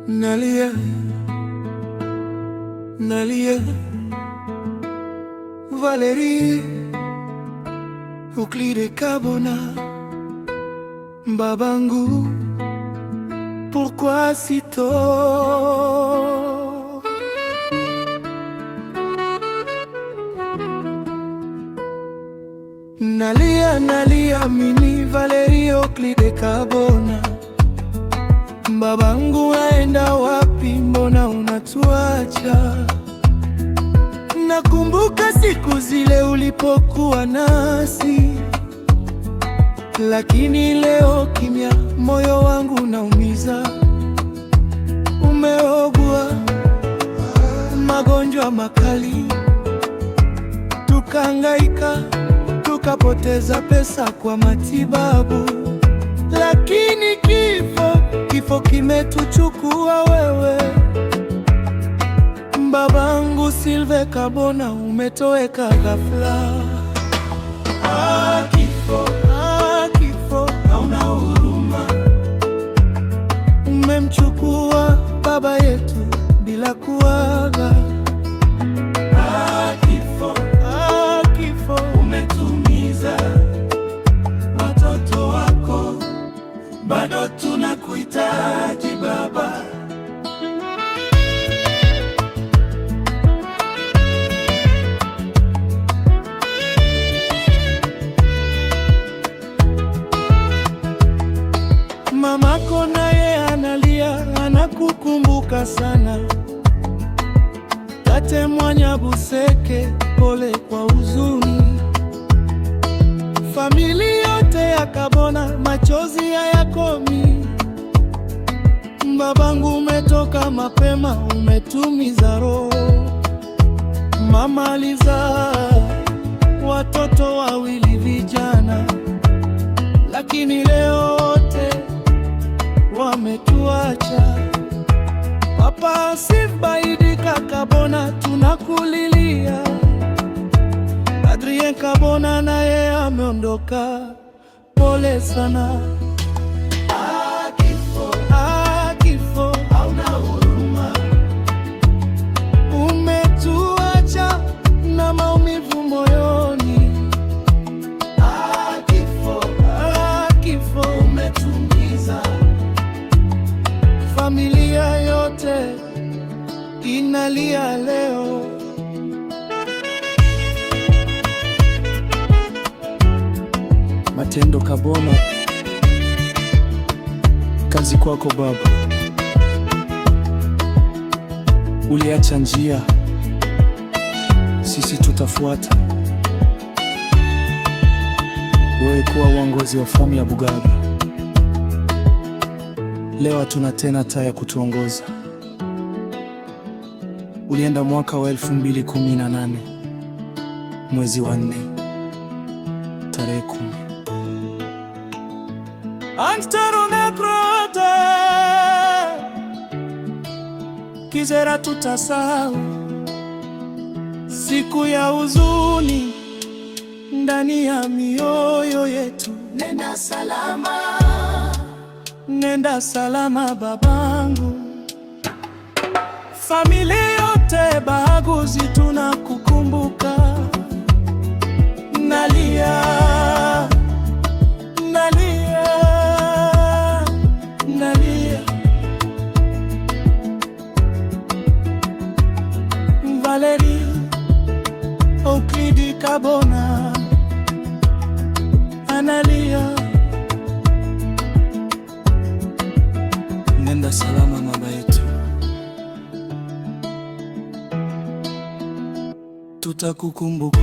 Nalia, nalia, Valérie, Euclide Carbona, babangu, pourquoi si tôt? Nalia, nalia, mini Valérie, Euclide Carbona, babangu aenda wapi? Mbona unatuacha? Nakumbuka siku zile ulipokuwa nasi, lakini leo kimya, moyo wangu naumiza. Umeugua magonjwa makali, tukahangaika, tukapoteza pesa kwa matibabu, lakini kifo kimetuchukua wewe. Babangu Sylvain Carbona, umetoweka ghafla. Kifo, hauna huruma. Umemchukua baba yetu bila kuaga. Kifo, umetumiza watoto wako, bado tunakuhitaji baba. Mamako naye analia, anakukumbuka sana. Tate Mwanyabuseke, pole kwa huzuni. Familia yote ya Carbona, machozi hayakomi. Babangu umetoka mapema, umetumiza roho. Mama alizaa watoto wawili vijana, lakini leo wote wametuacha. Papa Sylvain Carbona, tunakulilia. Adrien Carbona naye ameondoka, pole sana. Kifo, hauna huruma. Umetuacha na maumivu moyoni. Kifo, umetumiza. Familia yote inalia leo. Matendo Carbona, kazi kwako baba. Uliacha njia, sisi tutafuata. Wewe kuwa uongozi wa famu ya Bugaga. Leo hatuna tena taa ya kutuongoza. Ulienda mwaka wa 2018 mwezi wa 4 tarehe 10. Kizera tutasahau siku ya huzuni ndani ya mioyo yetu. Nenda salama, nenda salama babangu. Familia yote Bahaguzi tunakukumbuka. Nalia, nalia, nalia. Valérie, Euclide Carbona analia. Nenda salama mama yetu, tutakukumbuka.